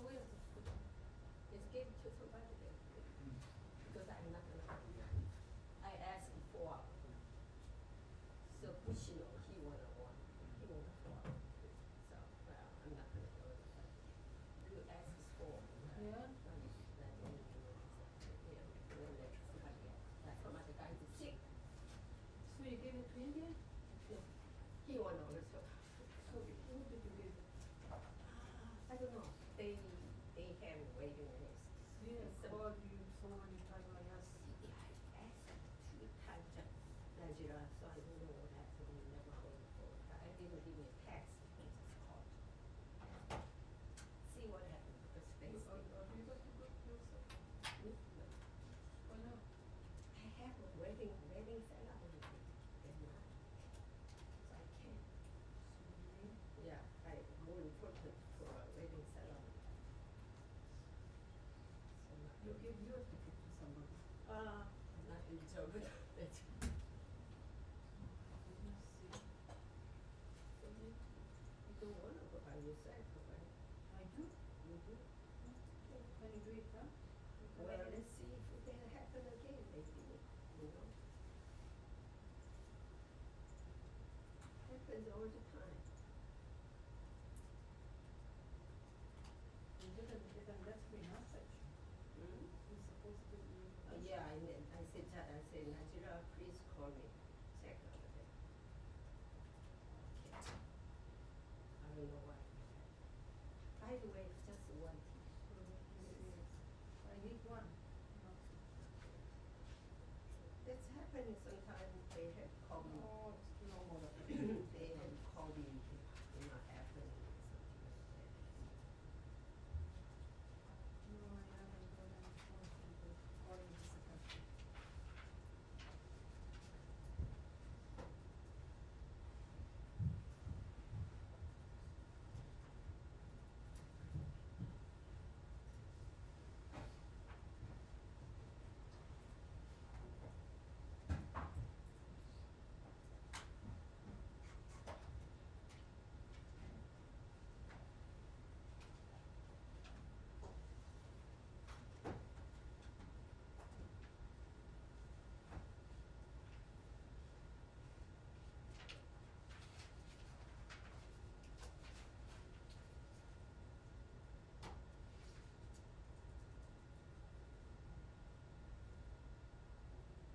where's the food? Just give it to somebody there, because I'm not gonna do that. I asked for, so Bush, he wanna one, he wanna four. So, well, I'm not gonna go with that. You ask for. Yeah. Somebody guy is sick. So you gave it to India? No, he wanna also. So who did you give it? I don't know. They have waiting list. Yeah, So- called you so many times like us. Yeah, I asked 2 times Nigeria, so I don't know what happened. Never called for. I didn't give me a text. I just called. See what happened because they Are speak. you going to go yourself? Why not? I have a wedding ceremony in March, so I can't. Yeah, more important for a wedding ceremony. So not You give your ticket to somebody. not in German. Let me see. You don't want to go by yourself, right? I do. You do? Can you do it, huh? Well, let's see if it can happen again, maybe, you know? Happens all the time. You didn't get a letter message. Hmm? You're supposed to be. Yeah, I said, Nigeria, please call me, check on it. Okay. I don't know why. By the way, it's just one tea. I need one. That's happening sometimes, they have called me. Oh, it's normal. They have called me, you know, happening or something like that. No, I haven't got any phone from the calling the secretary.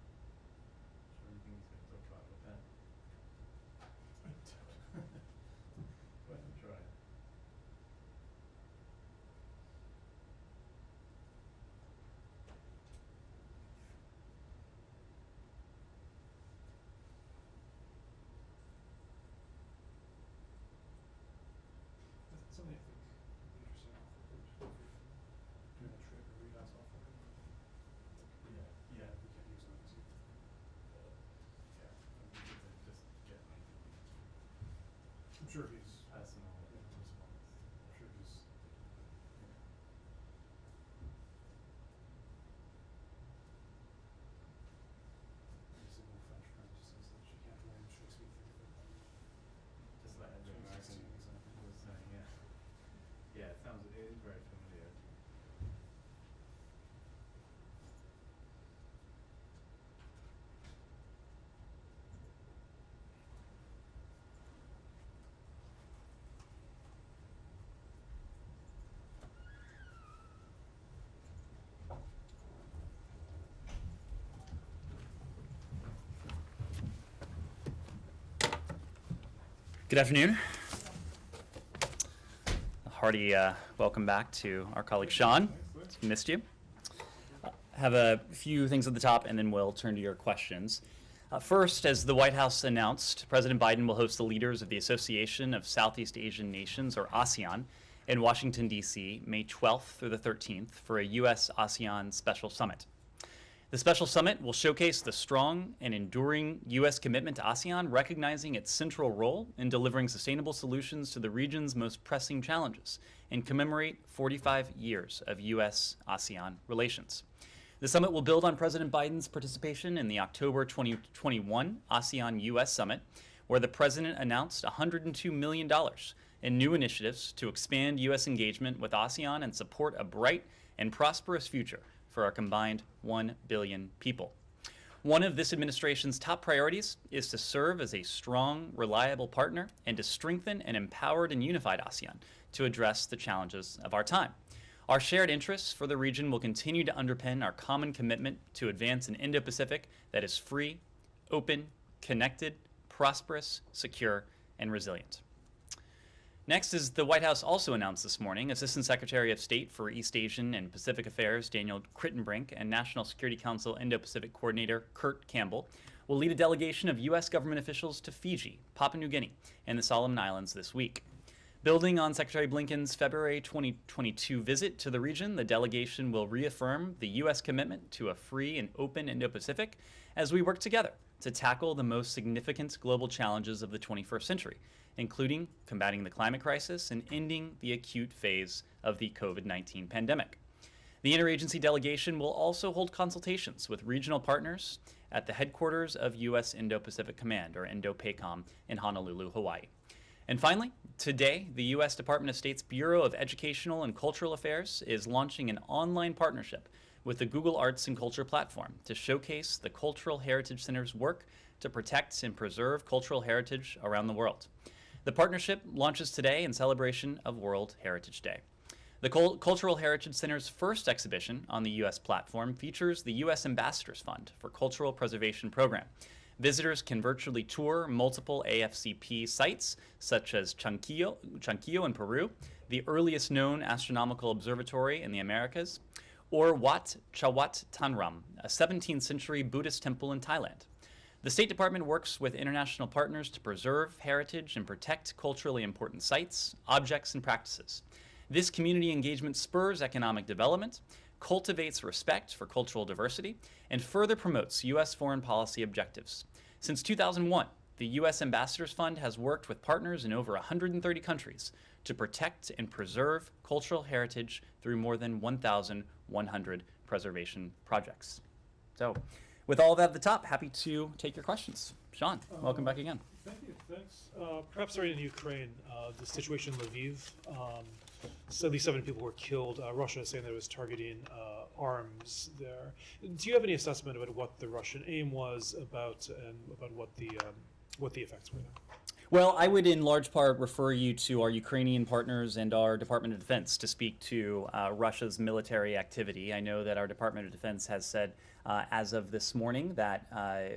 Sure you think he's gonna go try with that? Go ahead and try. That's something I think would be interesting doing a trip or read us off of it. Yeah, yeah, We can't use those either. yeah. We get to just get like I'm sure he's, personal response. I'm sure he's, a single French friend just says that she can't learn Shakespeare theater. Just like every American 2016 example. was saying, yeah. Yeah, it is very familiar. Good afternoon. A hearty welcome back to our colleague Sean. Missed you. Have a few things at the top, and then we'll turn to your questions. First, as the White House announced, President Biden will host the leaders of the Association of Southeast Asian Nations, or ASEAN, in Washington, D.C., May 12th through the 13th for a U.S.-ASEAN special summit. The special summit will showcase the strong and enduring U.S. commitment to ASEAN, recognizing its central role in delivering sustainable solutions to the region's most pressing challenges, and commemorate 45 years of U.S.-ASEAN relations. The summit will build on President Biden's participation in the October 2021 ASEAN-U.S. Summit, where the president announced $102 million and new initiatives to expand U.S. engagement with ASEAN and support a bright and prosperous future for our combined 1 billion people. One of this administration's top priorities is to serve as a strong, reliable partner and to strengthen an empowered and unified ASEAN to address the challenges of our time. Our shared interests for the region will continue to underpin our common commitment to advance an Indo-Pacific that is free, open, connected, prosperous, secure, and resilient. Next, as the White House also announced this morning, Assistant Secretary of State for East Asian and Pacific Affairs Daniel Crittenbrink and National Security Council Indo-Pacific Coordinator Kurt Campbell will lead a delegation of U.S. government officials to Fiji, Papua New Guinea, and the Solomon Islands this week. Building on Secretary Blinken's February 2022 visit to the region, the delegation will reaffirm the U.S. commitment to a free and open Indo-Pacific as we work together to tackle the most significant global challenges of the 21st century, including combating the climate crisis and ending the acute phase of the COVID-19 pandemic. The interagency delegation will also hold consultations with regional partners at the headquarters of U.S. Indo-Pacific Command, or Indo-PACOM, in Honolulu, Hawaii. And finally, today, the U.S. Department of State's Bureau of Educational and Cultural Affairs is launching an online partnership with the Google Arts and Culture platform to showcase the Cultural Heritage Center's work to protect and preserve cultural heritage around the world. The partnership launches today in celebration of World Heritage Day. The Cultural Heritage Center's first exhibition on the U.S. platform features the U.S. Ambassadors Fund for Cultural Preservation Program. Visitors can virtually tour multiple AFCP sites, such as Chanquillo in Peru, the earliest known astronomical observatory in the Americas, or Wat Chawat Tanram, a 17th century Buddhist temple in Thailand. The State Department works with international partners to preserve heritage and protect culturally important sites, objects, and practices. This community engagement spurs economic development, cultivates respect for cultural diversity, and further promotes U.S. foreign policy objectives. Since 2001, the U.S. Ambassadors Fund has worked with partners in over 130 countries to protect and preserve cultural heritage through more than 1,100 preservation projects. So, with all that at the top, happy to take your questions. Sean, welcome back again. Thank you, thanks. Perhaps starting in Ukraine, the situation in Lviv, at least 7 people were killed. Russia is saying that it was targeting arms there. Do you have any assessment about what the Russian aim was about what the effects were there? Well, I would in large part refer you to our Ukrainian partners and our Department of Defense to speak to Russia's military activity. I know that our Department of Defense has said as of this morning that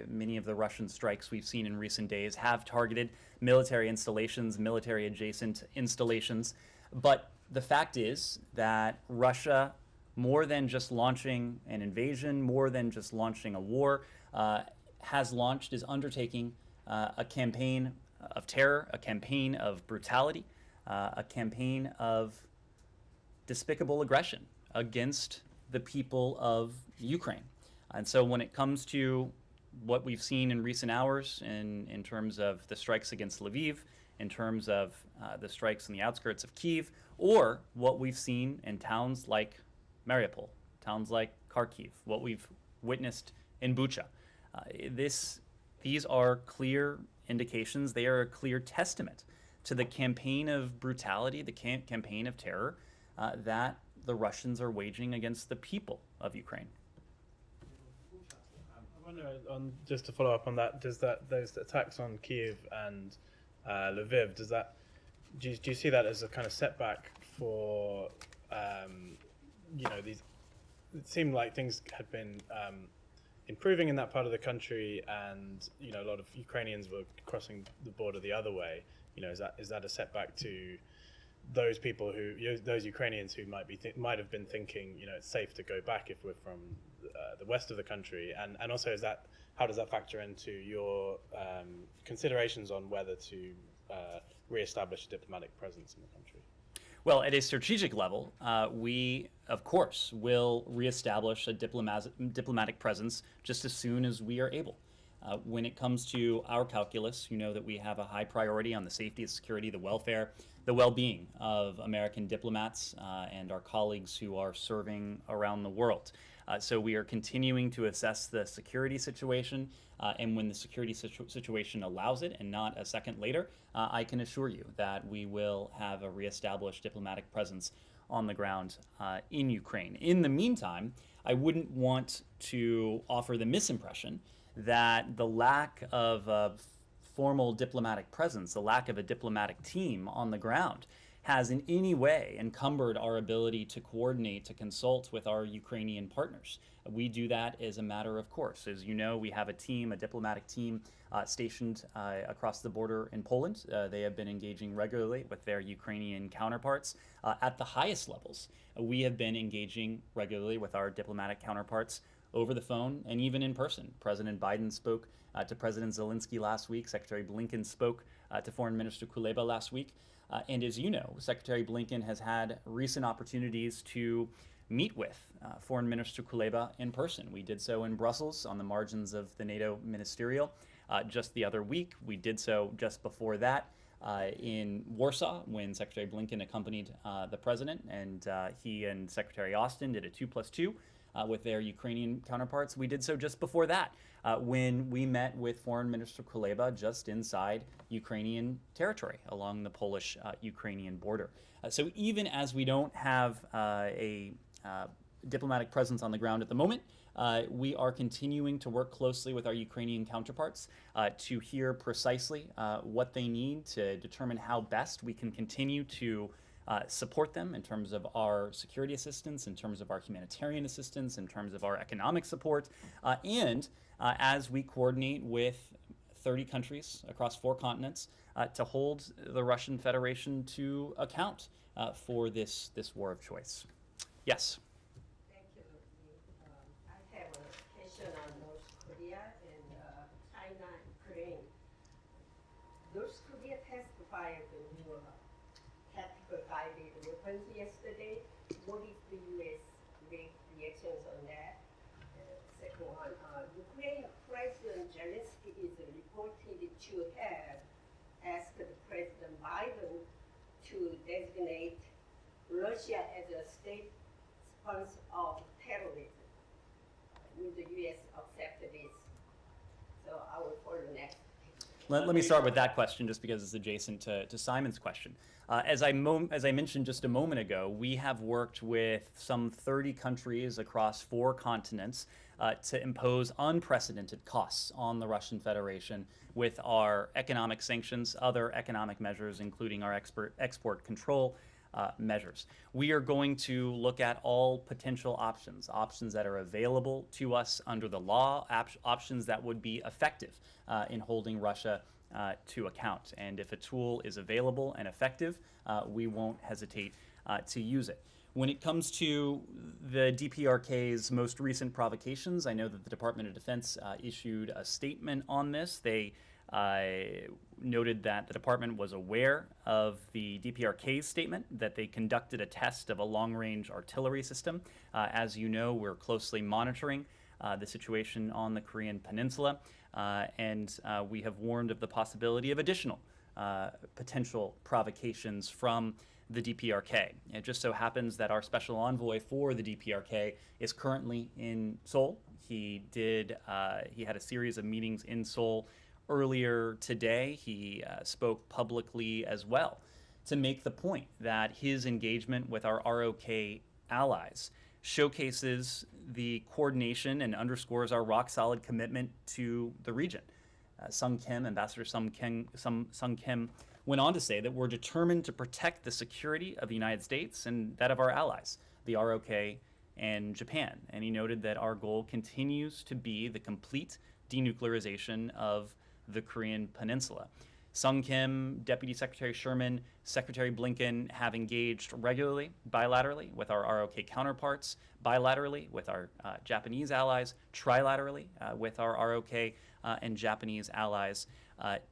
many of the Russian strikes we've seen in recent days have targeted military installations, military adjacent installations. But the fact is that Russia, more than just launching an invasion, more than just launching a war, is undertaking a campaign of terror, a campaign of brutality, a campaign of despicable aggression against the people of Ukraine. And so when it comes to what we've seen in recent hours in terms of the strikes against Lviv, in terms of the strikes in the outskirts of Kyiv, or what we've seen in towns like Mariupol, towns like Kharkiv, what we've witnessed in Bucha. These are clear indications, they are a clear testament to the campaign of brutality, the campaign of terror that the Russians are waging against the people of Ukraine. I wonder, just to follow up on that, those attacks on Kyiv and Lviv, do you see that as a kind of setback for these? It seemed like things had been improving in that part of the country, and a lot of Ukrainians were crossing the border the other way. Is that a setback to those people those Ukrainians who might have been thinking, it's safe to go back if we're from the west of the country, and also how does that factor into your considerations on whether to reestablish a diplomatic presence in the country? Well, at a strategic level, we, of course, will reestablish a diplomatic presence just as soon as we are able. When it comes to our calculus, you know that we have a high priority on the safety, security, the welfare, the well-being of American diplomats and our colleagues who are serving around the world. So we are continuing to assess the security situation, and when the security situation allows it, and not a second later, I can assure you that we will have a reestablished diplomatic presence on the ground in Ukraine. In the meantime, I wouldn't want to offer the misimpression that the lack of a formal diplomatic presence, the lack of a diplomatic team on the ground, has in any way encumbered our ability to coordinate, to consult with our Ukrainian partners. We do that as a matter of course. As you know, we have a team, a diplomatic team stationed across the border in Poland. They have been engaging regularly with their Ukrainian counterparts at the highest levels. We have been engaging regularly with our diplomatic counterparts over the phone and even in person. President Biden spoke to President Zelensky last week. Secretary Blinken spoke to Foreign Minister Kuleba last week. And as you know, Secretary Blinken has had recent opportunities to meet with Foreign Minister Kuleba in person. We did so in Brussels on the margins of the NATO ministerial just the other week. We did so just before that in Warsaw when Secretary Blinken accompanied the president, and he and Secretary Austin did a 2+2 with their Ukrainian counterparts. We did so just before that when we met with Foreign Minister Kuleba just inside Ukrainian territory along the Polish-Ukrainian border. So even as we don't have a diplomatic presence on the ground at the moment, we are continuing to work closely with our Ukrainian counterparts to hear precisely what they need to determine how best we can continue to support them in terms of our security assistance, in terms of our humanitarian assistance, in terms of our economic support, and as we coordinate with 30 countries across 4 continents to hold the Russian Federation to account for this war of choice. Yes? Thank you. I have a question on North Korea and China and Ukraine. North Korea testified the new tactical guided weapons yesterday. What is the U.S. reactions on that? Second one, Ukraine President Zelensky is reported to have asked President Biden to designate Russia as a state sponsor of terrorism. Will the U.S. accept this? So I will follow next. Let me start with that question just because it's adjacent to Simon's question. As I mentioned just a moment ago, we have worked with some 30 countries across 4 continents to impose unprecedented costs on the Russian Federation with our economic sanctions, other economic measures, including our export control measures. We are going to look at all potential options that are available to us under the law, options that would be effective in holding Russia to account. And if a tool is available and effective, we won't hesitate to use it. When it comes to the DPRK's most recent provocations, I know that the Department of Defense issued a statement on this. They noted that the department was aware of the DPRK's statement, that they conducted a test of a long-range artillery system. As you know, we're closely monitoring the situation on the Korean Peninsula, and we have warned of the possibility of additional potential provocations from the DPRK. It just so happens that our special envoy for the DPRK is currently in Seoul. He had a series of meetings in Seoul earlier today. He spoke publicly as well to make the point that his engagement with our ROK allies showcases the coordination and underscores our rock-solid commitment to the region. Ambassador Sung Kim went on to say that we're determined to protect the security of the United States and that of our allies, the ROK and Japan. And he noted that our goal continues to be the complete denuclearization of the Korean Peninsula. Sung Kim, Deputy Secretary Sherman, Secretary Blinken have engaged regularly, bilaterally, with our ROK counterparts, bilaterally with our Japanese allies, trilaterally with our ROK and Japanese allies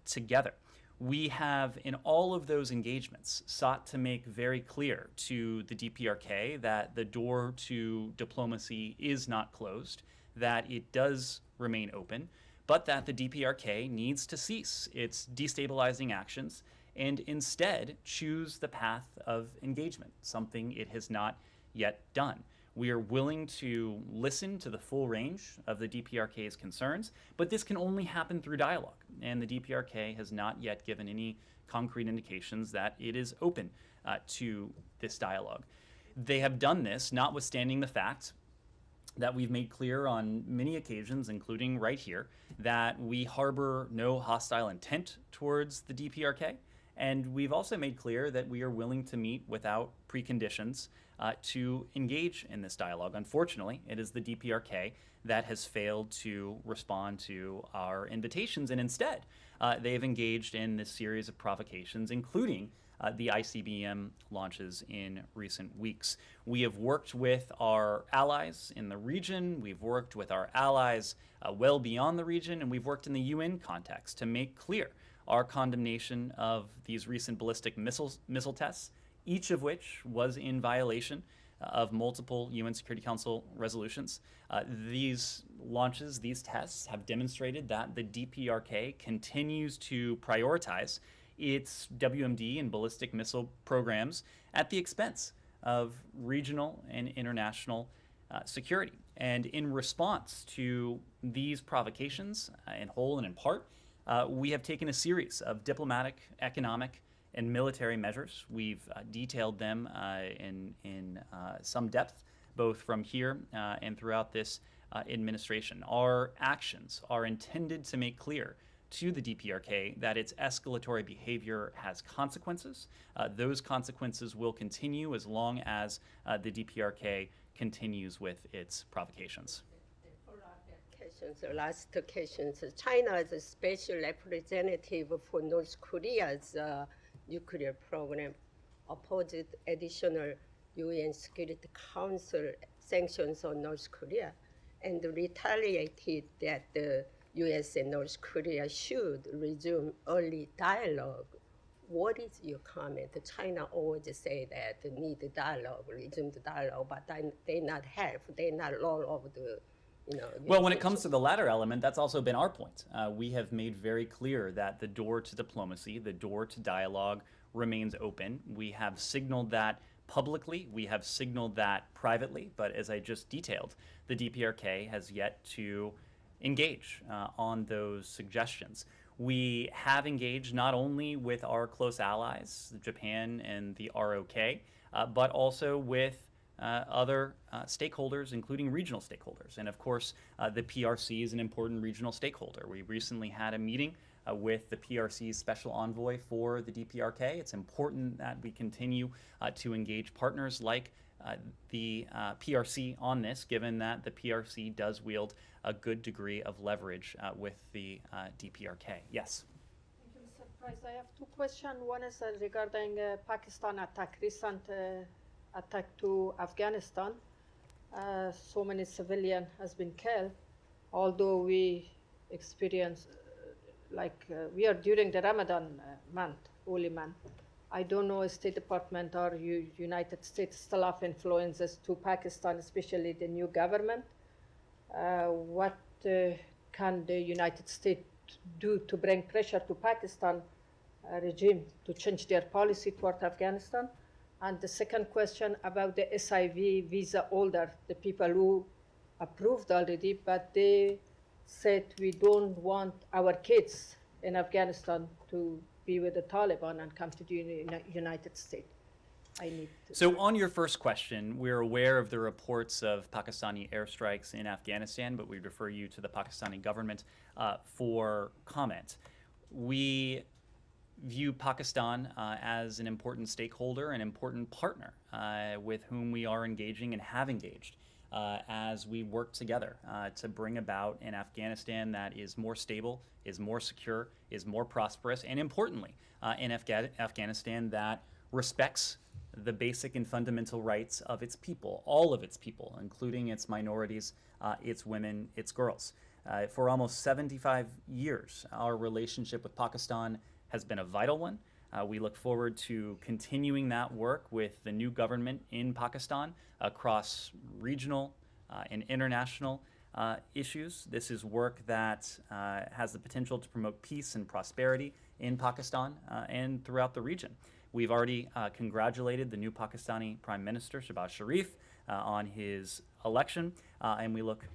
together. We have, in all of those engagements, sought to make very clear to the DPRK that the door to diplomacy is not closed, that it does remain open, but that the DPRK needs to cease its destabilizing actions and instead choose the path of engagement, something it has not yet done. We are willing to listen to the full range of the DPRK's concerns, but this can only happen through dialogue, and the DPRK has not yet given any concrete indications that it is open to this dialogue. They have done this notwithstanding the fact that we've made clear on many occasions, including right here, that we harbor no hostile intent towards the DPRK. And we've also made clear that we are willing to meet without preconditions to engage in this dialogue. Unfortunately, it is the DPRK that has failed to respond to our invitations, and instead, they have engaged in this series of provocations, including the ICBM launches in recent weeks. We have worked with our allies in the region, we've worked with our allies well beyond the region, and we've worked in the UN context to make clear our condemnation of these recent ballistic missile tests, each of which was in violation of multiple UN Security Council resolutions. These launches, these tests, have demonstrated that the DPRK continues to prioritize its WMD and ballistic missile programs at the expense of regional and international security. And in response to these provocations, in whole and in part, we have taken a series of diplomatic, economic, and military measures. We've detailed them in some depth, both from here and throughout this administration. Our actions are intended to make clear to the DPRK that its escalatory behavior has consequences. Those consequences will continue as long as the DPRK continues with its provocations. The last occasions, China is a special representative for North Korea's nuclear program, opposed additional UN Security Council sanctions on North Korea, and retaliated that the US and North Korea should resume early dialogue. What is your comment? China always say that they need dialogue, resume the dialogue, but they not help, they not roll over the, Well, when it comes to the latter element, that's also been our point. We have made very clear that the door to diplomacy, the door to dialogue remains open. We have signaled that publicly, we have signaled that privately, but as I just detailed, the DPRK has yet to engage on those suggestions. We have engaged not only with our close allies, Japan and the ROK, but also with other stakeholders, including regional stakeholders. And of course, the PRC is an important regional stakeholder. We recently had a meeting with the PRC's special envoy for the DPRK. It's important that we continue to engage partners like the PRC on this, given that the PRC does wield a good degree of leverage with the DPRK. Yes? Thank you, Mr. Price. I have two questions. One is regarding Pakistan attack, recent attack to Afghanistan. So many civilians has been killed, although we experience, we are during the Ramadan month, holy month. I don't know if State Department or United States still have influences to Pakistan, especially the new government. What can the United States do to bring pressure to Pakistan regime to change their policy toward Afghanistan? And the second question about the SIV visa holder, the people who approved already, but they said we don't want our kids in Afghanistan to be with the Taliban and come to the United States. So on your first question, we're aware of the reports of Pakistani airstrikes in Afghanistan, but we refer you to the Pakistani government for comment. We view Pakistan as an important stakeholder, an important partner with whom we are engaging and have engaged as we work together to bring about an Afghanistan that is more stable, is more secure, is more prosperous, and importantly, an Afghanistan that respects the basic and fundamental rights of its people, all of its people, including its minorities, its women, its girls. For almost 75 years, our relationship with Pakistan has been a vital one. We look forward to continuing that work with the new government in Pakistan across regional and international issues. This is work that has the potential to promote peace and prosperity in Pakistan and throughout the region. We've already congratulated the new Pakistani Prime Minister, Shehbaz Sharif, on his election, and we look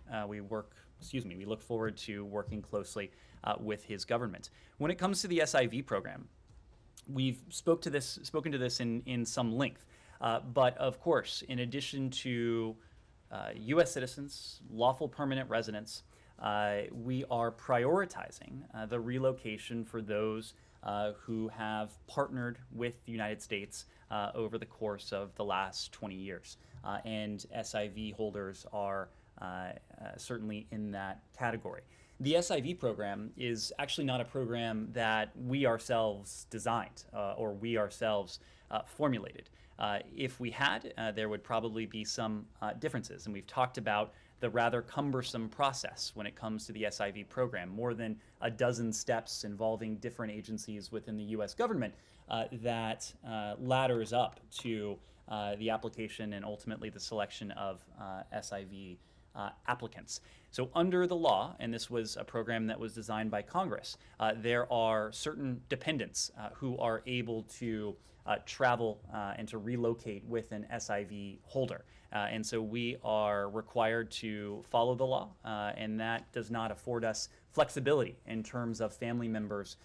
forward to working closely with his government. When it comes to the SIV program, we've spoken to this in some length, but of course, in addition to U.S. citizens, lawful permanent residents, we are prioritizing the relocation for those who have partnered with the United States over the course of the last 20 years. And SIV holders are certainly in that category. The SIV program is actually not a program that we ourselves designed or we ourselves formulated. If we had, there would probably be some differences, and we've talked about the rather cumbersome process when it comes to the SIV program, more than a dozen steps involving different agencies within the U.S. government that ladders up to the application and ultimately the selection of SIV applicants. So under the law, and this was a program that was designed by Congress, there are certain dependents who are able to travel and to relocate with an SIV holder. And so we are required to follow the law, and that does not afford us flexibility in terms of family members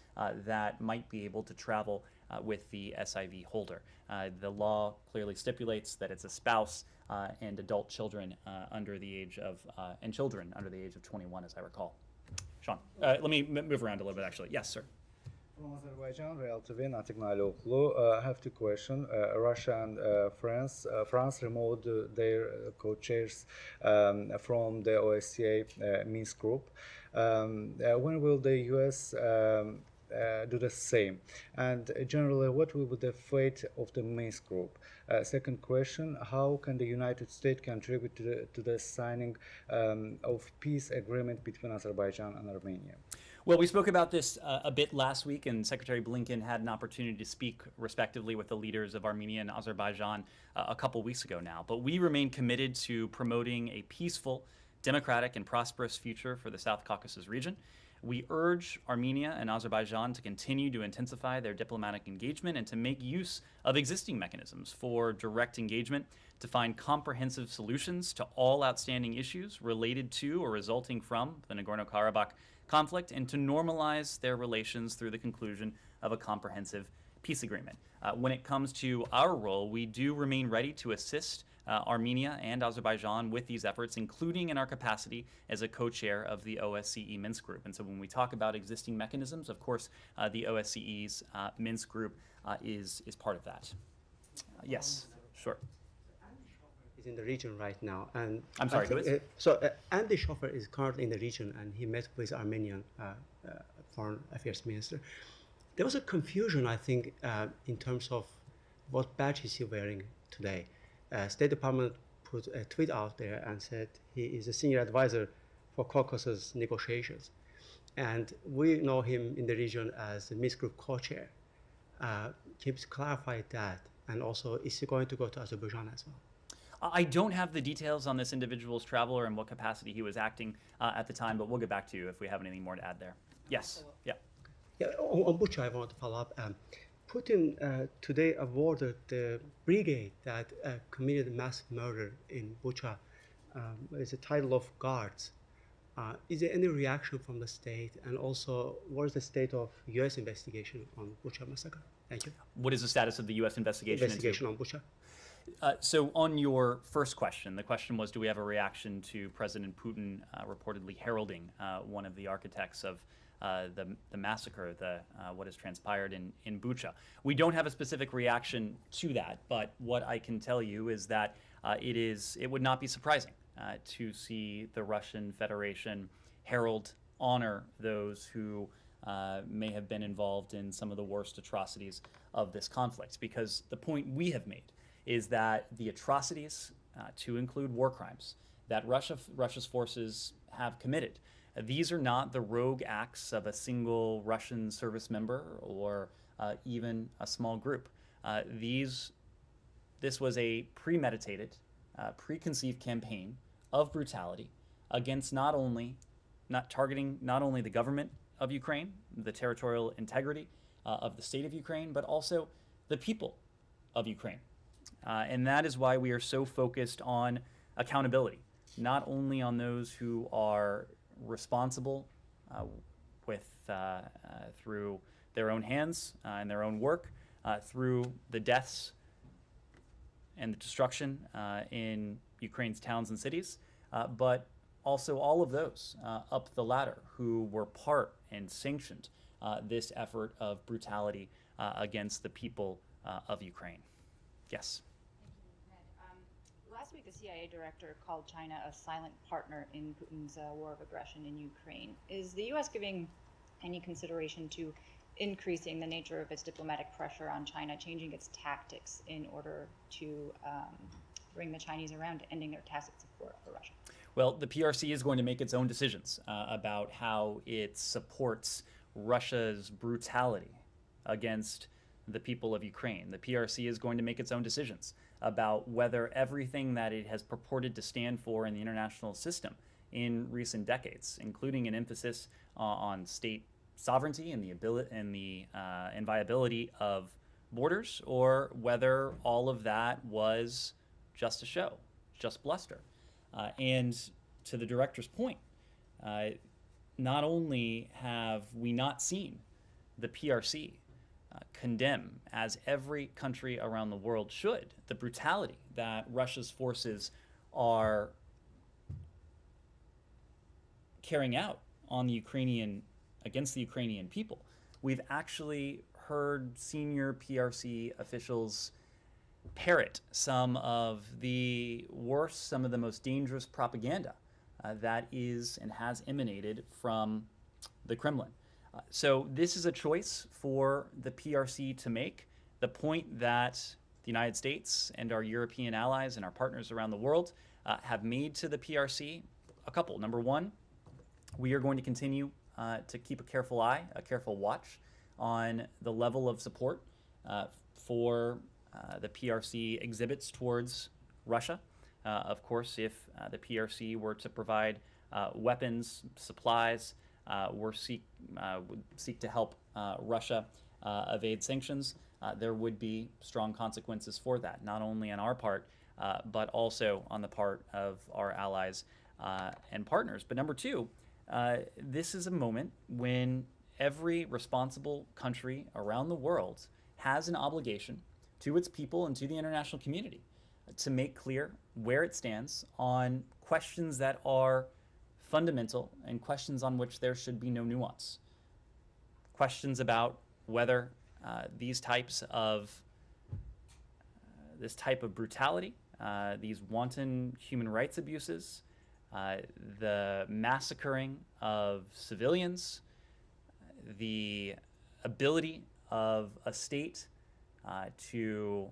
that might be able to travel with the SIV holder. The law clearly stipulates that it's a spouse and adult children under the age of, and children under the age of 21, as I recall. Sean, let me move around a little bit, actually. Yes, sir. From Azerbaijan, Real TV, Natiknali Oklu. I have two questions. Russia and France. France removed their co-chairs from the OSCE Minsk group. When will the US do the same? And generally, what will be the fate of the Minsk group? Second question, how can the United States contribute to the signing of peace agreement between Azerbaijan and Armenia? Well, we spoke about this a bit last week, and Secretary Blinken had an opportunity to speak respectively with the leaders of Armenia and Azerbaijan a couple weeks ago now. But we remain committed to promoting a peaceful, democratic, and prosperous future for the South Caucasus region. We urge Armenia and Azerbaijan to continue to intensify their diplomatic engagement and to make use of existing mechanisms for direct engagement to find comprehensive solutions to all outstanding issues related to or resulting from the Nagorno-Karabakh conflict, and to normalize their relations through the conclusion of a comprehensive peace agreement. When it comes to our role, we do remain ready to assist Armenia and Azerbaijan with these efforts, including in our capacity as a co-chair of the OSCE Minsk group. And so when we talk about existing mechanisms, of course, the OSCE's Minsk group is part of that. Yes, sure. Is in the region right now, and I'm sorry, who is? Andy Schoffer is currently in the region, and he met with Armenian Foreign Affairs Minister. There was a confusion, I think, in terms of what badge is he wearing today. State Department put a tweet out there and said he is a senior advisor for Caucasus negotiations, and we know him in the region as the Minsk Group co-chair. Can you clarify that, and also is he going to go to Azerbaijan as well? I don't have the details on this individual's travel or in what capacity he was acting at the time, but we'll get back to you if we have anything more to add there. Yes, yeah. Yeah, on Bucha, I want to follow up. Putin today awarded the brigade that committed mass murder in Bucha. It's a title of guards. Is there any reaction from the state? And also, what is the state of U.S. investigation on Bucha massacre? Thank you. What is the status of the U.S. investigation? On Bucha. So on your first question, the question was, do we have a reaction to President Putin reportedly heralding one of the architects of the massacre, what has transpired in Bucha? We don't have a specific reaction to that, but what I can tell you is that it would not be surprising to see the Russian Federation herald, honor those who may have been involved in some of the worst atrocities of this conflict, because the point we have made is that the atrocities, to include war crimes, that Russia's forces have committed, these are not the rogue acts of a single Russian service member or even a small group. This was a premeditated, preconceived campaign of brutality against not targeting not only the government of Ukraine, the territorial integrity of the state of Ukraine, but also the people of Ukraine. And that is why we are so focused on accountability, not only on those who are responsible through their own hands and their own work, through the deaths and the destruction in Ukraine's towns and cities, but also all of those up the ladder who were part and sanctioned this effort of brutality against the people of Ukraine. Yes. Thank you, Ned. Last week, the CIA director called China a silent partner in Putin's war of aggression in Ukraine. Is the U.S. giving any consideration to increasing the nature of its diplomatic pressure on China, changing its tactics in order to bring the Chinese around to ending their tacit support for Russia? Well, the PRC is going to make its own decisions about how it supports Russia's brutality against the people of Ukraine. The PRC is going to make its own decisions about whether everything that it has purported to stand for in the international system in recent decades, including an emphasis on state sovereignty and the ability and the inviolability of borders, or whether all of that was just a show, just bluster. And to the director's point, not only have we not seen the PRC condemn, as every country around the world should, the brutality that Russia's forces are carrying out on the Ukrainian, against the Ukrainian people. We've actually heard senior PRC officials parrot some of the worst, some of the most dangerous propaganda that is and has emanated from the Kremlin. So this is a choice for the PRC to make. The point that the United States and our European allies and our partners around the world have made to the PRC, a couple. Number one, we are going to continue to keep a careful eye, a careful watch on the level of support for the PRC exhibits towards Russia. Of course, if the PRC were to provide weapons, supplies, would seek to help Russia evade sanctions, there would be strong consequences for that, not only on our part, but also on the part of our allies and partners. But number two, this is a moment when every responsible country around the world has an obligation to its people and to the international community to make clear where it stands on questions that are fundamental and questions on which there should be no nuance. Questions about whether this type of brutality, these wanton human rights abuses, the massacring of civilians, the ability of a state to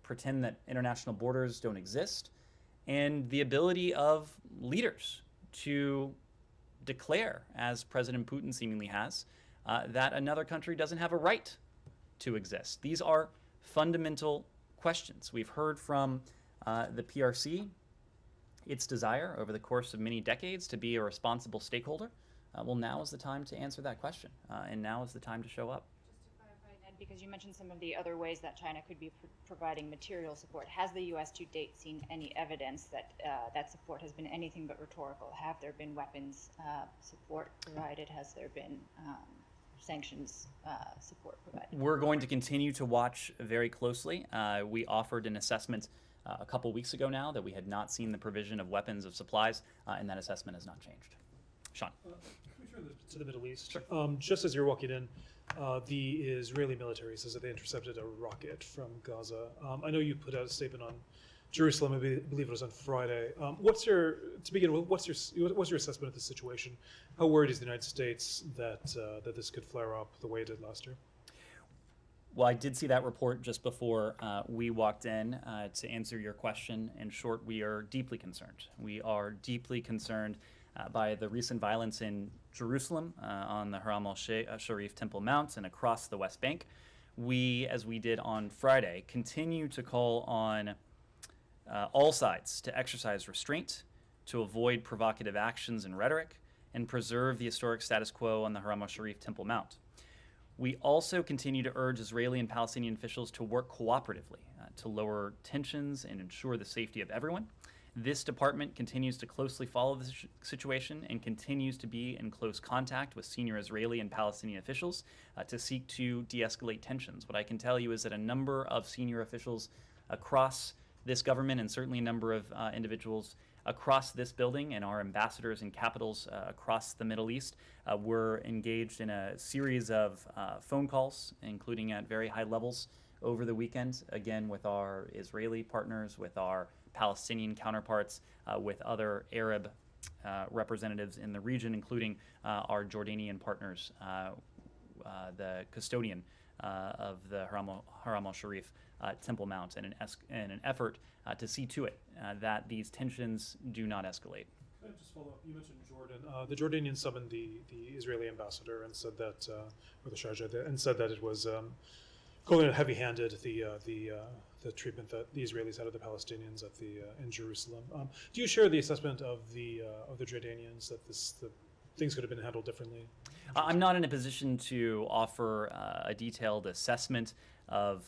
pretend that international borders don't exist, and the ability of leaders to declare, as President Putin seemingly has, that another country doesn't have a right to exist. These are fundamental questions. We've heard from the PRC its desire over the course of many decades to be a responsible stakeholder. Well, now is the time to answer that question, and now is the time to show up. Just to clarify, Ned, because you mentioned some of the other ways that China could be providing material support, has the U.S. to date seen any evidence that that support has been anything but rhetorical? Have there been weapons support provided? Has there been sanctions support provided? We're going to continue to watch very closely. We offered an assessment a couple weeks ago now that we had not seen the provision of weapons of supplies, and that assessment has not changed. Sean. Can we turn to the Middle East? Sure. Just as you're walking in, the Israeli military says that they intercepted a rocket from Gaza. I know you put out a statement on Jerusalem. I believe it was on Friday. What's your assessment of the situation? How worried is the United States that this could flare up the way it did last year? Well, I did see that report just before we walked in. To answer your question, in short, we are deeply concerned. We are deeply concerned by the recent violence in Jerusalem on the Haram al-Sharif Temple Mount and across the West Bank. We, as we did on Friday, continue to call on all sides to exercise restraint, to avoid provocative actions and rhetoric, and preserve the historic status quo on the Haram al-Sharif Temple Mount. We also continue to urge Israeli and Palestinian officials to work cooperatively to lower tensions and ensure the safety of everyone. This department continues to closely follow the situation and continues to be in close contact with senior Israeli and Palestinian officials to seek to de-escalate tensions. What I can tell you is that a number of senior officials across this government, and certainly a number of individuals across this building and our ambassadors in capitals across the Middle East, were engaged in a series of phone calls, including at very high levels over the weekend, again with our Israeli partners, with our Palestinian counterparts, with other Arab representatives in the region, including our Jordanian partners, the custodian of the Haram al-Sharif Temple Mount, in an effort to see to it that these tensions do not escalate. Can I just follow up? You mentioned Jordan. The Jordanians summoned the Israeli ambassador and said that, or the Sharjah, and said that it was calling it heavy-handed, the treatment that the Israelis had of the Palestinians in Jerusalem. Do you share the assessment of the Jordanians that things could have been handled differently? I'm not in a position to offer a detailed assessment of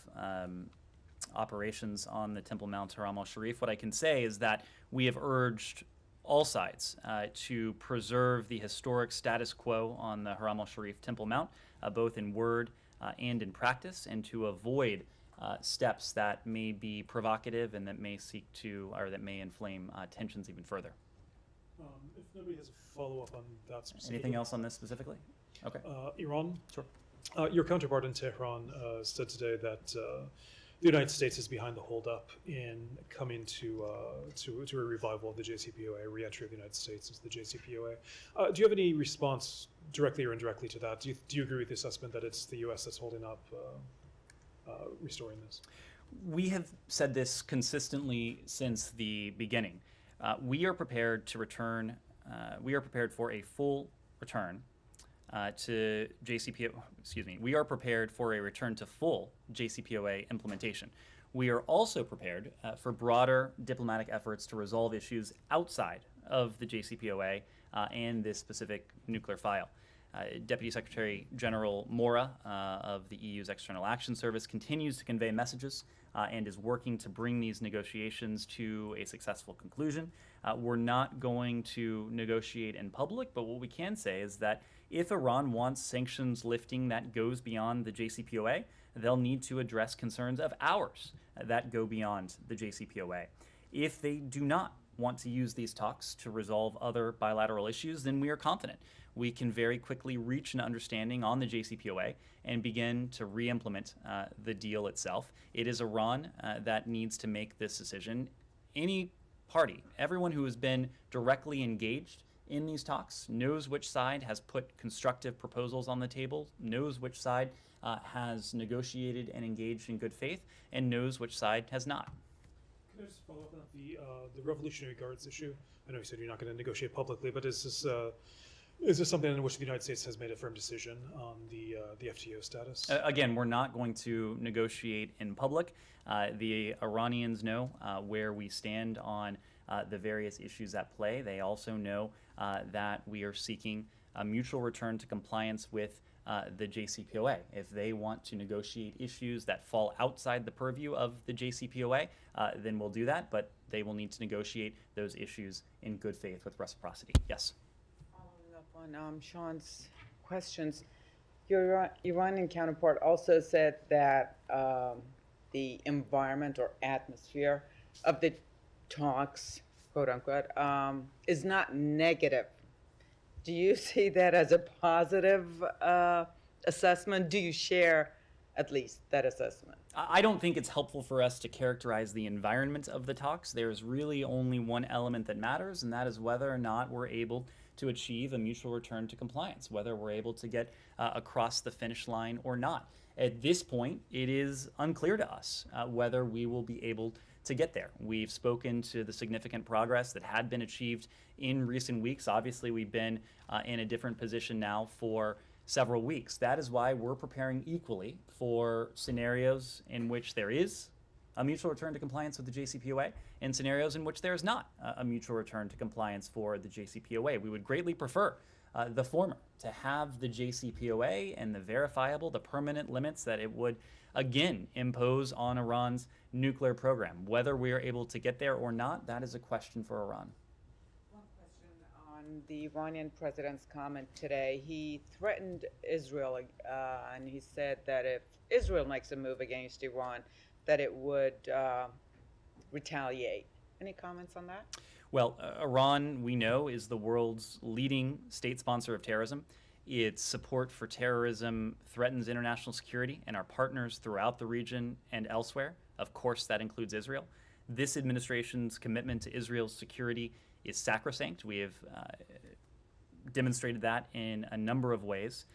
operations on the Temple Mount Haram al-Sharif. What I can say is that we have urged all sides to preserve the historic status quo on the Haram al-Sharif Temple Mount, both in word and in practice, and to avoid steps that may be provocative and that may seek to, or that may inflame tensions even further. If nobody has a follow-up on that specifically. Anything else on this specifically? Okay. Iran? Sure. Your counterpart in Tehran said today that the United States is behind the holdup in coming to a revival of the JCPOA, re-entry of the United States into the JCPOA. Do you have any response, directly or indirectly, to that? Do you agree with the assessment that it's the U.S. that's holding up restoring this? We have said this consistently since the beginning. We are prepared to return. We are prepared for a full return to JCPOA. Excuse me. We are prepared for a return to full JCPOA implementation. We are also prepared for broader diplomatic efforts to resolve issues outside of the JCPOA and this specific nuclear file. Deputy Secretary General Mora of the EU's External Action Service continues to convey messages and is working to bring these negotiations to a successful conclusion. We're not going to negotiate in public, but what we can say is that if Iran wants sanctions lifting that goes beyond the JCPOA, they'll need to address concerns of ours that go beyond the JCPOA. If they do not want to use these talks to resolve other bilateral issues, then we are confident we can very quickly reach an understanding on the JCPOA and begin to re-implement the deal itself. It is Iran that needs to make this decision. Any party, everyone who has been directly engaged in these talks knows which side has put constructive proposals on the table, knows which side has negotiated and engaged in good faith, and knows which side has not. Can I just follow up on the Revolutionary Guards issue? I know you said you're not going to negotiate publicly, but is this something in which the United States has made a firm decision on the FTO status? Again, we're not going to negotiate in public. The Iranians know where we stand on the various issues at play. They also know that we are seeking a mutual return to compliance with the JCPOA. If they want to negotiate issues that fall outside the purview of the JCPOA, then we'll do that, but they will need to negotiate those issues in good faith with reciprocity. Yes? Following up on Sean's questions, your Iranian counterpart also said that the environment or atmosphere of the talks, quote unquote, is not negative. Do you see that as a positive assessment? Do you share at least that assessment? I don't think it's helpful for us to characterize the environment of the talks. There's really only one element that matters, and that is whether or not we're able to achieve a mutual return to compliance, whether we're able to get across the finish line or not. At this point, it is unclear to us whether we will be able to get there. We've spoken to the significant progress that had been achieved in recent weeks. Obviously, we've been in a different position now for several weeks. That is why we're preparing equally for scenarios in which there is a mutual return to compliance with the JCPOA and scenarios in which there is not a mutual return to compliance for the JCPOA. We would greatly prefer the former, to have the JCPOA and the verifiable, the permanent limits that it would again impose on Iran's nuclear program. Whether we are able to get there or not, that is a question for Iran. One question on the Iranian president's comment today. He threatened Israel, and he said that if Israel makes a move against Iran, that it would retaliate. Any comments on that? Well, Iran, we know, is the world's leading state sponsor of terrorism. Its support for terrorism threatens international security and our partners throughout the region and elsewhere. Of course, that includes Israel. This administration's commitment to Israel's security is sacrosanct. We have demonstrated that in a number of ways.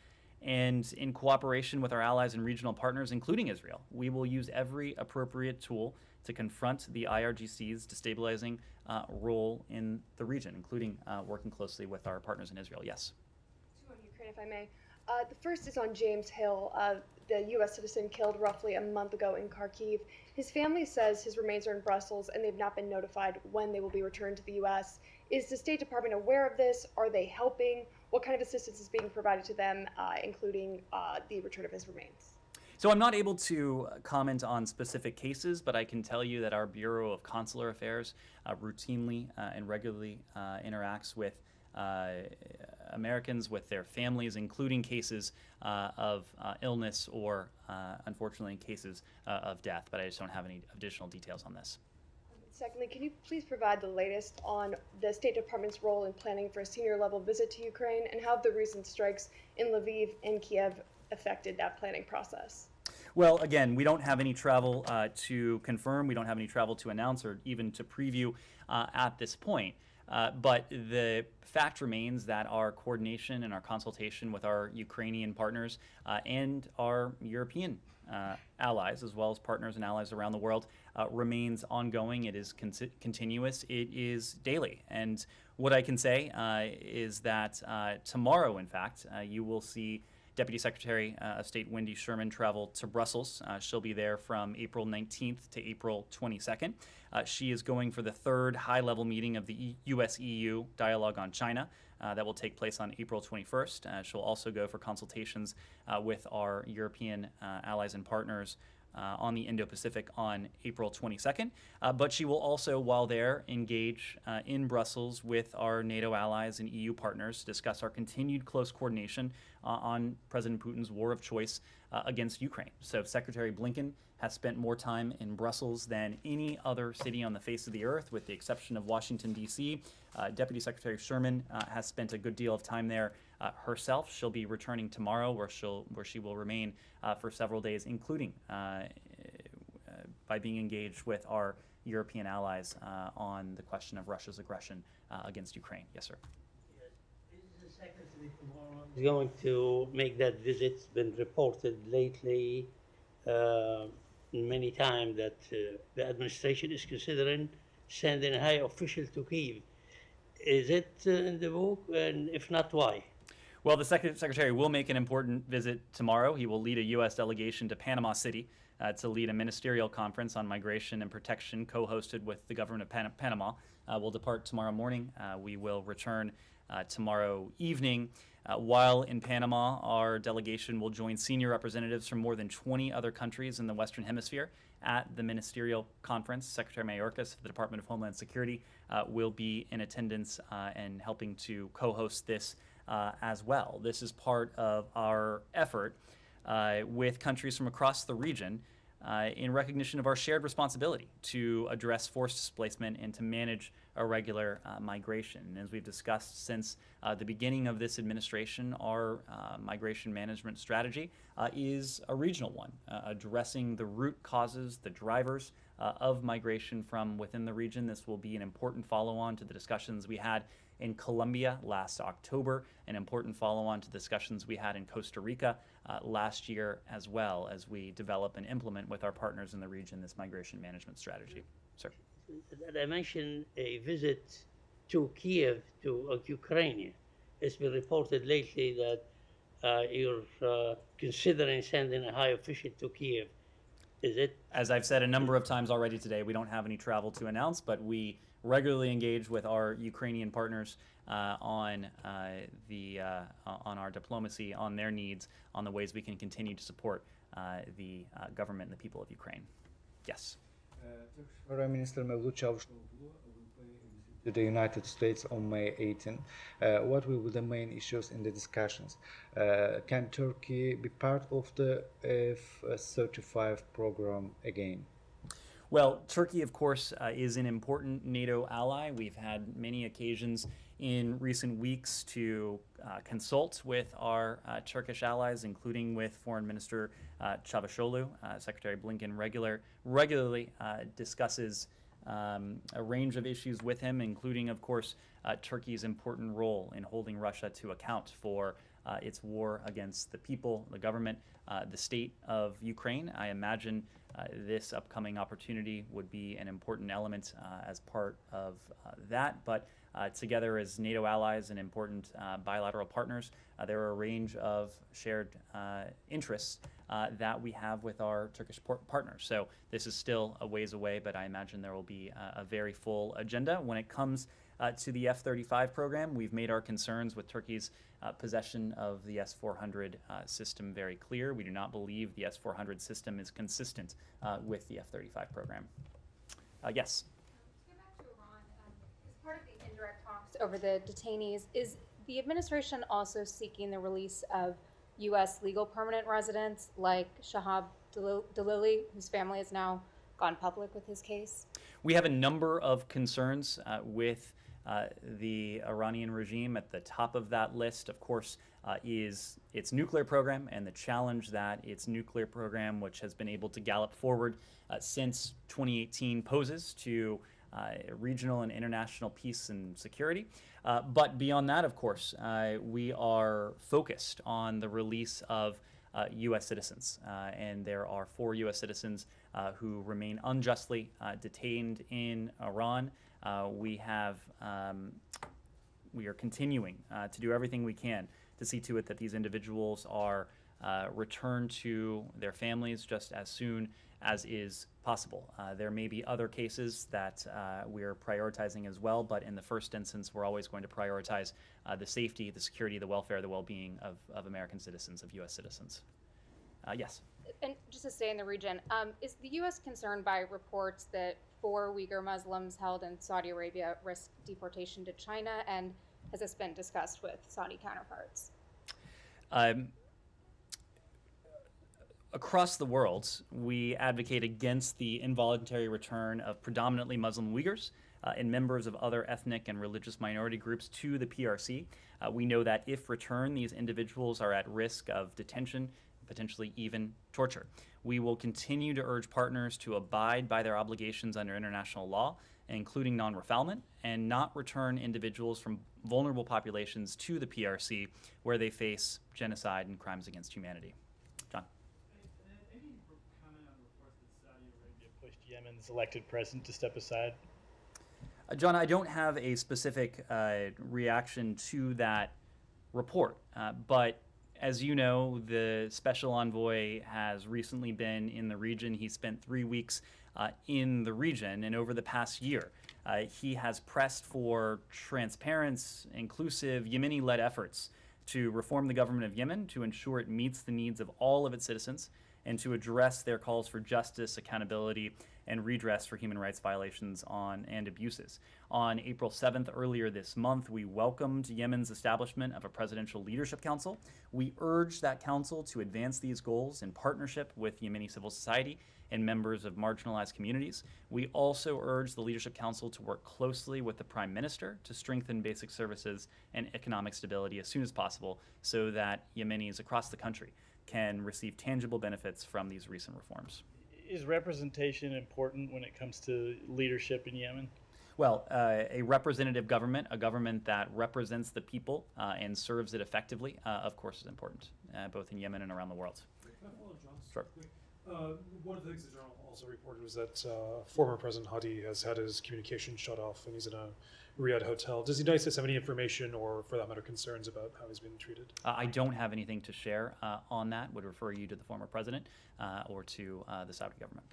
And in cooperation with our allies and regional partners, including Israel, we will use every appropriate tool to confront the IRGC's destabilizing role in the region, including working closely with our partners in Israel. Yes? Two on Ukraine, if I may. The first is on James Hill, the U.S. citizen killed roughly a month ago in Kharkiv. His family says his remains are in Brussels and they've not been notified when they will be returned to the U.S. Is the State Department aware of this? Are they helping? What kind of assistance is being provided to them, including the return of his remains? So I'm not able to comment on specific cases, but I can tell you that our Bureau of Consular Affairs routinely and regularly interacts with Americans, with their families, including cases of illness or, unfortunately, cases of death. But I just don't have any additional details on this. Secondly, can you please provide the latest on the State Department's role in planning for a senior-level visit to Ukraine, and how have the recent strikes in Lviv and Kiev affected that planning process? Well, again, we don't have any travel to confirm. We don't have any travel to announce or even to preview at this point. But the fact remains that our coordination and our consultation with our Ukrainian partners and our European allies, as well as partners and allies around the world, remains ongoing. It is continuous. It is daily. And what I can say is that tomorrow, in fact, you will see Deputy Secretary of State Wendy Sherman travel to Brussels. She'll be there from April 19th to April 22nd. She is going for the third high-level meeting of the U.S.-EU dialogue on China that will take place on April 21st. She'll also go for consultations with our European allies and partners on the Indo-Pacific on April 22nd. But she will also, while there, engage in Brussels with our NATO allies and EU partners to discuss our continued close coordination on President Putin's war of choice against Ukraine. So Secretary Blinken has spent more time in Brussels than any other city on the face of the earth, with the exception of Washington, D.C. Deputy Secretary Sherman has spent a good deal of time there herself. She'll be returning tomorrow, where she will remain for several days, including by being engaged with our European allies on the question of Russia's aggression against Ukraine. Yes, sir. Is the Secretary tomorrow going to make that visit? It's been reported lately many times that the administration is considering sending a high official to Kyiv. Is it in the book? And if not, why? Well, the Secretary will make an important visit tomorrow. He will lead a U.S. delegation to Panama City to lead a ministerial conference on migration and protection co-hosted with the government of Panama. We'll depart tomorrow morning. We will return tomorrow evening. While in Panama, our delegation will join senior representatives from more than 20 other countries in the Western Hemisphere at the ministerial conference. Secretary Mayorkas of the Department of Homeland Security will be in attendance and helping to co-host this as well. This is part of our effort with countries from across the region in recognition of our shared responsibility to address forced displacement and to manage irregular migration. And as we've discussed since the beginning of this administration, our migration management strategy is a regional one, addressing the root causes, the drivers of migration from within the region. This will be an important follow-on to the discussions we had in Colombia last October, an important follow-on to discussions we had in Costa Rica last year, as well as we develop and implement with our partners in the region this migration management strategy. Sir. I mentioned a visit to Kiev, to Ukraine. It's been reported lately that you're considering sending a high official to Kiev. Is it? As I've said a number of times already today, we don't have any travel to announce, but we regularly engage with our Ukrainian partners on our diplomacy, on their needs, on the ways we can continue to support the government and the people of Ukraine. Yes. Turkish Foreign Minister Mevlut Çavuşoğlu will pay a visit to the United States on May 18. What will be the main issues in the discussions? Can Turkey be part of the F-35 program again? Well, Turkey, of course, is an important NATO ally. We've had many occasions in recent weeks to consult with our Turkish allies, including with Foreign Minister Çavuşoğlu. Secretary Blinken regularly discusses a range of issues with him, including, of course, Turkey's important role in holding Russia to account for its war against the people, the government, the state of Ukraine. I imagine this upcoming opportunity would be an important element as part of that. But together as NATO allies and important bilateral partners, there are a range of shared interests that we have with our Turkish partners. So this is still a ways away, but I imagine there will be a very full agenda. When it comes to the F-35 program, we've made our concerns with Turkey's possession of the S-400 system very clear. We do not believe the S-400 system is consistent with the F-35 program. Yes? To get back to Iran, as part of the indirect talks over the detainees, is the administration also seeking the release of U.S. legal permanent residents like Shahab Dalili, whose family has now gone public with his case? We have a number of concerns with the Iranian regime. At the top of that list, of course, is its nuclear program and the challenge that its nuclear program, which has been able to gallop forward since 2018, poses to regional and international peace and security. But beyond that, of course, we are focused on the release of U.S. citizens. And there are 4 U.S. citizens who remain unjustly detained in Iran. We are continuing to do everything we can to see to it that these individuals are returned to their families just as soon as is possible. There may be other cases that we're prioritizing as well, but in the first instance, we're always going to prioritize the safety, the security, the welfare, the well-being of American citizens, of U.S. citizens. Yes? And just to stay in the region, is the U.S. concerned by reports that 4 Uyghur Muslims held in Saudi Arabia risk deportation to China, and has this been discussed with Saudi counterparts? Across the world, we advocate against the involuntary return of predominantly Muslim Uyghurs and members of other ethnic and religious minority groups to the PRC. We know that if returned, these individuals are at risk of detention, potentially even torture. We will continue to urge partners to abide by their obligations under international law, including non-refoulement, and not return individuals from vulnerable populations to the PRC where they face genocide and crimes against humanity. John? Any comment on reports that Saudi Arabia pushed Yemen's elected president to step aside? John, I don't have a specific reaction to that report, but as you know, the special envoy has recently been in the region. He spent 3 weeks in the region, and over the past year, he has pressed for transparent, inclusive, Yemeni-led efforts to reform the government of Yemen, to ensure it meets the needs of all of its citizens, and to address their calls for justice, accountability, and redress for human rights violations and abuses. On April 7th, earlier this month, we welcomed Yemen's establishment of a presidential leadership council. We urged that council to advance these goals in partnership with Yemeni civil society and members of marginalized communities. We also urged the leadership council to work closely with the prime minister to strengthen basic services and economic stability as soon as possible so that Yemenis across the country can receive tangible benefits from these recent reforms. Is representation important when it comes to leadership in Yemen? Well, a representative government, a government that represents the people and serves it effectively, of course, is important, both in Yemen and around the world. Can I follow John? Sure. One of the things the journal also reported was that former President Hadi has had his communication shut off, and he's in a Riyadh hotel. Does the United States have any information or, for that matter, concerns about how he's been treated? I don't have anything to share on that. Would refer you to the former president or to the Saudi government.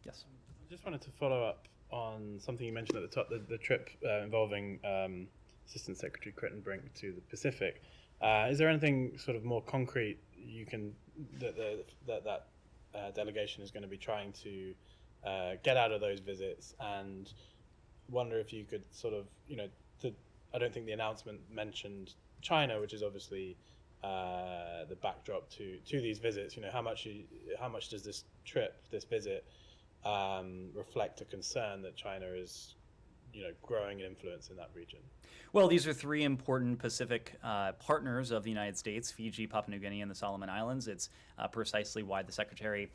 Yes. I just wanted to follow up on something you mentioned at the top, the trip involving Assistant Secretary Crittenbrink to the Pacific. Is there anything sort of more concrete you can that delegation is going to be trying to get out of those visits? And wonder if you could sort of, I don't think the announcement mentioned China, which is obviously the backdrop to these visits. How much does this visit reflect a concern that China is growing influence in that region? Well, these are three important Pacific partners of the United States: Fiji, Papua New Guinea, and the Solomon Islands. It's precisely why the Secretary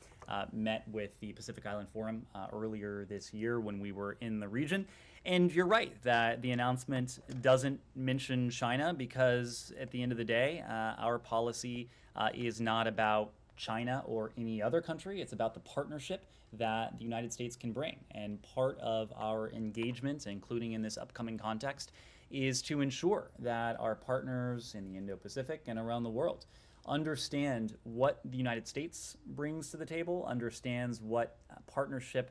met with the Pacific Island Forum earlier this year when we were in the region. And you're right that the announcement doesn't mention China, because at the end of the day, our policy is not about China or any other country. It's about the partnership that the United States can bring. And part of our engagement, including in this upcoming context, is to ensure that our partners in the Indo-Pacific and around the world understand what the United States brings to the table, understands what partnership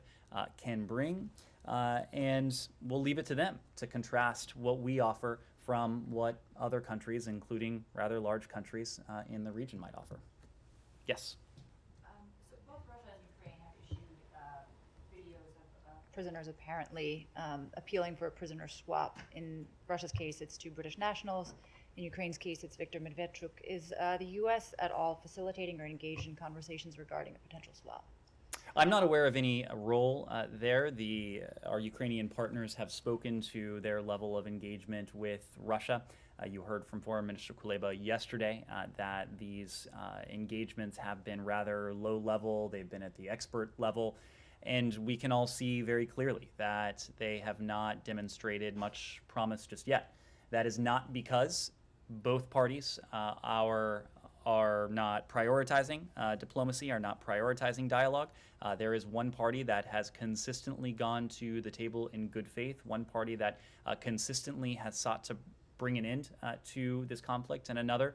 can bring, and we'll leave it to them to contrast what we offer from what other countries, including rather large countries in the region, might offer. Yes? So both Russia and Ukraine have issued videos of prisoners apparently appealing for a prisoner swap. In Russia's case, it's two British nationals. In Ukraine's case, it's Viktor Medvedchuk. Is the U.S. at all facilitating or engaged in conversations regarding a potential swap? I'm not aware of any role there. Our Ukrainian partners have spoken to their level of engagement with Russia. You heard from Foreign Minister Kuleba yesterday that these engagements have been rather low level. They've been at the expert level. And we can all see very clearly that they have not demonstrated much promise just yet. That is not because both parties are not prioritizing diplomacy, are not prioritizing dialogue. There is one party that has consistently gone to the table in good faith, one party that consistently has sought to bring an end to this conflict, and another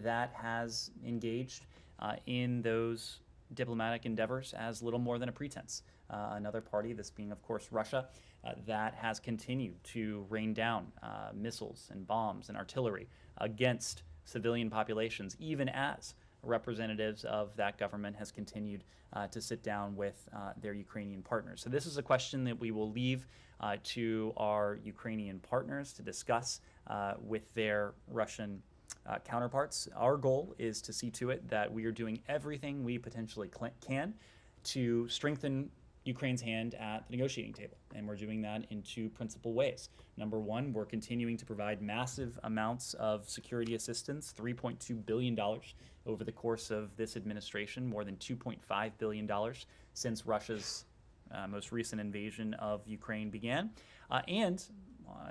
that has engaged in those diplomatic endeavors as little more than a pretense. Another party, this being, of course, Russia, that has continued to rain down missiles and bombs and artillery against civilian populations, even as representatives of that government has continued to sit down with their Ukrainian partners. So this is a question that we will leave to our Ukrainian partners to discuss with their Russian counterparts. Our goal is to see to it that we are doing everything we potentially can to strengthen Ukraine's hand at the negotiating table, and we're doing that in two principal ways. Number one, we're continuing to provide massive amounts of security assistance, $3.2 billion over the course of this administration, more than $2.5 billion since Russia's most recent invasion of Ukraine began, and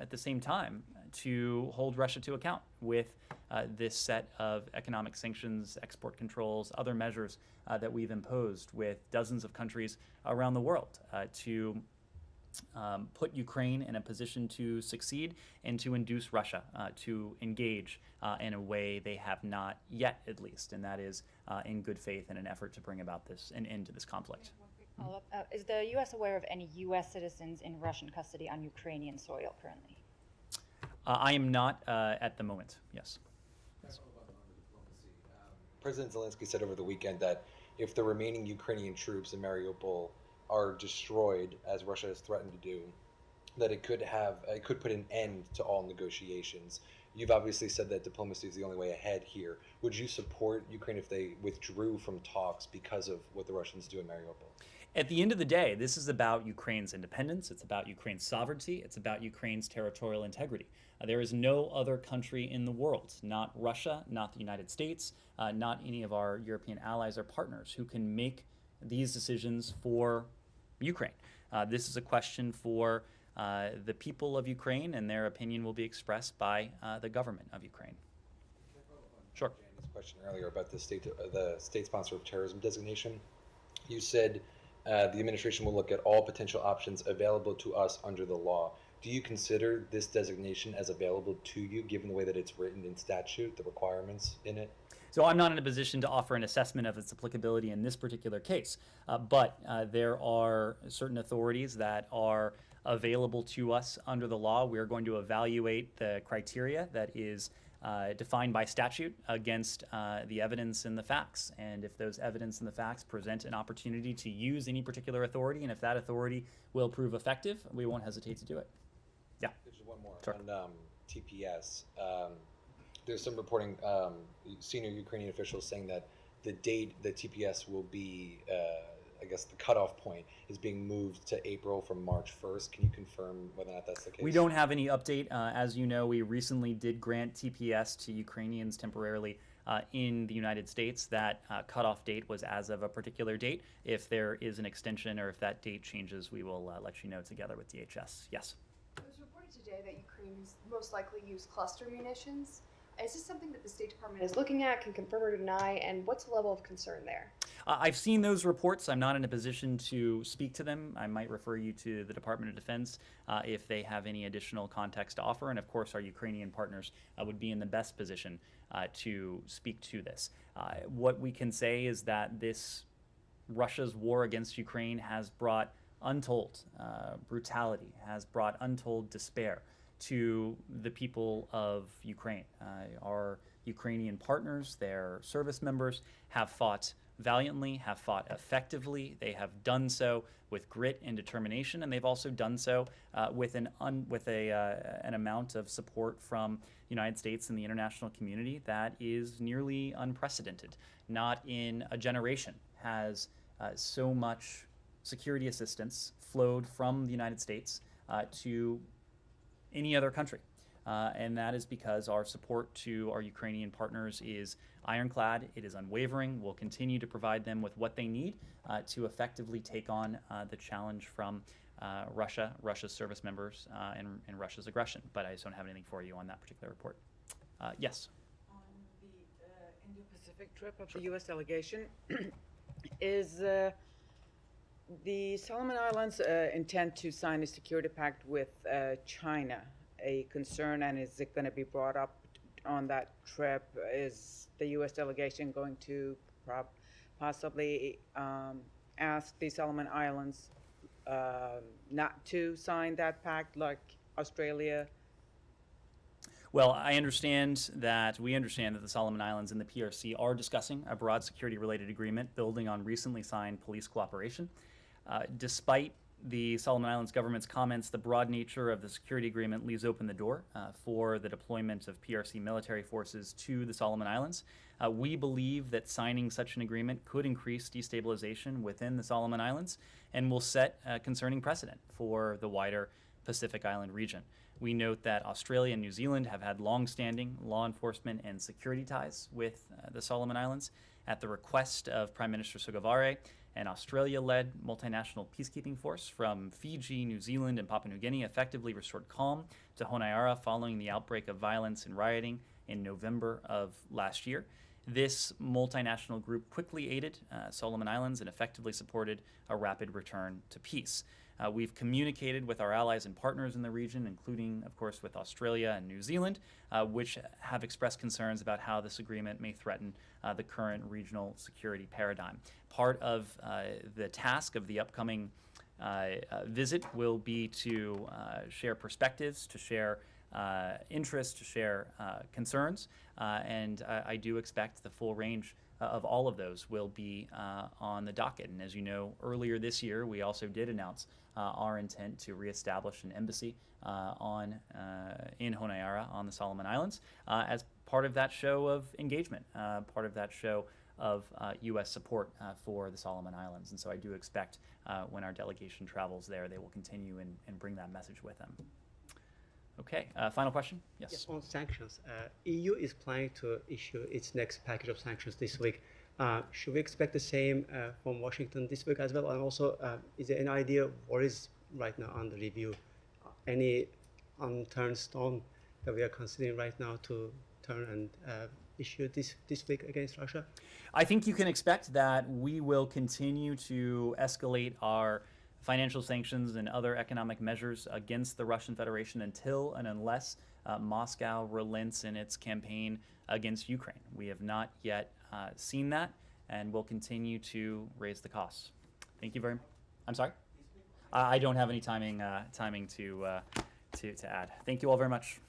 at the same time, to hold Russia to account with this set of economic sanctions, export controls, other measures that we've imposed with dozens of countries around the world to put Ukraine in a position to succeed and to induce Russia to engage in a way they have not yet, at least, and that is in good faith in an effort to bring about an end to this conflict. Follow-up. Is the U.S. aware of any U.S. citizens in Russian custody on Ukrainian soil currently? I am not at the moment, yes. President Zelensky said over the weekend that if the remaining Ukrainian troops in Mariupol are destroyed, as Russia has threatened to do, that it could put an end to all negotiations. You've obviously said that diplomacy is the only way ahead here. Would you support Ukraine if they withdrew from talks because of what the Russians do in Mariupol? At the end of the day, this is about Ukraine's independence, it's about Ukraine's sovereignty, it's about Ukraine's territorial integrity. There is no other country in the world, not Russia, not the United States, not any of our European allies or partners, who can make these decisions for Ukraine. This is a question for the people of Ukraine, and their opinion will be expressed by the government of Ukraine. Sure. Jamie's question earlier about the state sponsor of terrorism designation. You said the administration will look at all potential options available to us under the law. do you consider this designation as available to you, given the way that it's written in statute, the requirements in it? So I'm not in a position to offer an assessment of its applicability in this particular case, but there are certain authorities that are available to us under the law. We're going to evaluate the criteria that is defined by statute against the evidence and the facts. And if those evidence and the facts present an opportunity to use any particular authority, and if that authority will prove effective, we won't hesitate to do it. Yeah. There's one more Sure. on TPS. There's some reporting, senior Ukrainian officials saying that the date that TPS will be, I guess the cutoff point is being moved to April from March 1st. Can you confirm whether or not that's the case? We don't have any update. As you know, we recently did grant TPS to Ukrainians temporarily in the United States. That cutoff date was as of a particular date. If there is an extension or if that date changes, we will let you know together with DHS. Yes? It was reported today that Ukraine has most likely used cluster munitions. Is this something that the State Department is looking at, can confirm or deny, and what's the level of concern there? I've seen those reports. I'm not in a position to speak to them. I might refer you to the Department of Defense if they have any additional context to offer. And of course, our Ukrainian partners would be in the best position to speak to this. What we can say is that this Russia's war against Ukraine has brought untold brutality, has brought untold despair to the people of Ukraine. Our Ukrainian partners, their service members, have fought valiantly, have fought effectively. They have done so with grit and determination, and they've also done so with an amount of support from the United States and the international community that is nearly unprecedented. Not in a generation has so much security assistance flowed from the United States to any other country. And that is because our support to our Ukrainian partners is ironclad, it is unwavering. We'll continue to provide them with what they need to effectively take on the challenge from Russia's service members, and Russia's aggression. But I just don't have anything for you on that particular report. Yes? On the Indo-Pacific trip of the U.S. delegation, is the Solomon Islands intend to sign a security pact with China a concern, and is it going to be brought up on that trip? Is the U.S. delegation going to possibly ask the Solomon Islands not to sign that pact like Australia? Well, we understand that the Solomon Islands and the PRC are discussing a broad security-related agreement building on recently signed police cooperation. Despite the Solomon Islands government's comments, the broad nature of the security agreement leaves open the door for the deployment of PRC military forces to the Solomon Islands. We believe that signing such an agreement could increase destabilization within the Solomon Islands and will set a concerning precedent for the wider Pacific Island region. We note that Australia and New Zealand have had long-standing law enforcement and security ties with the Solomon Islands. At the request of Prime Minister Sogavare, an Australia-led multinational peacekeeping force from Fiji, New Zealand, and Papua New Guinea effectively restored calm to Honiara following the outbreak of violence and rioting in November of last year. This multinational group quickly aided Solomon Islands and effectively supported a rapid return to peace. We've communicated with our allies and partners in the region, including, of course, with Australia and New Zealand, which have expressed concerns about how this agreement may threaten the current regional security paradigm. Part of the task of the upcoming visit will be to share perspectives, to share interests, to share concerns, and I do expect the full range of all of those will be on the docket. And as you know, earlier this year, we also did announce our intent to reestablish an embassy in Honiara on the Solomon Islands as part of that show of engagement, part of that show of U.S. support for the Solomon Islands. And so I do expect when our delegation travels there, they will continue and bring that message with them. Okay, final question? Yes. Yes, on sanctions. EU is planning to issue its next package of sanctions this week. Should we expect the same from Washington this week as well? And also, is there any idea what is right now under review? Any unturned stone that we are considering right now to turn and issue this week against Russia? I think you can expect that we will continue to escalate our financial sanctions and other economic measures against the Russian Federation until and unless Moscow relents in its campaign against Ukraine. We have not yet seen that, and will continue to raise the costs. Thank you very much. I'm sorry? I don't have any timing to add. Thank you all very much.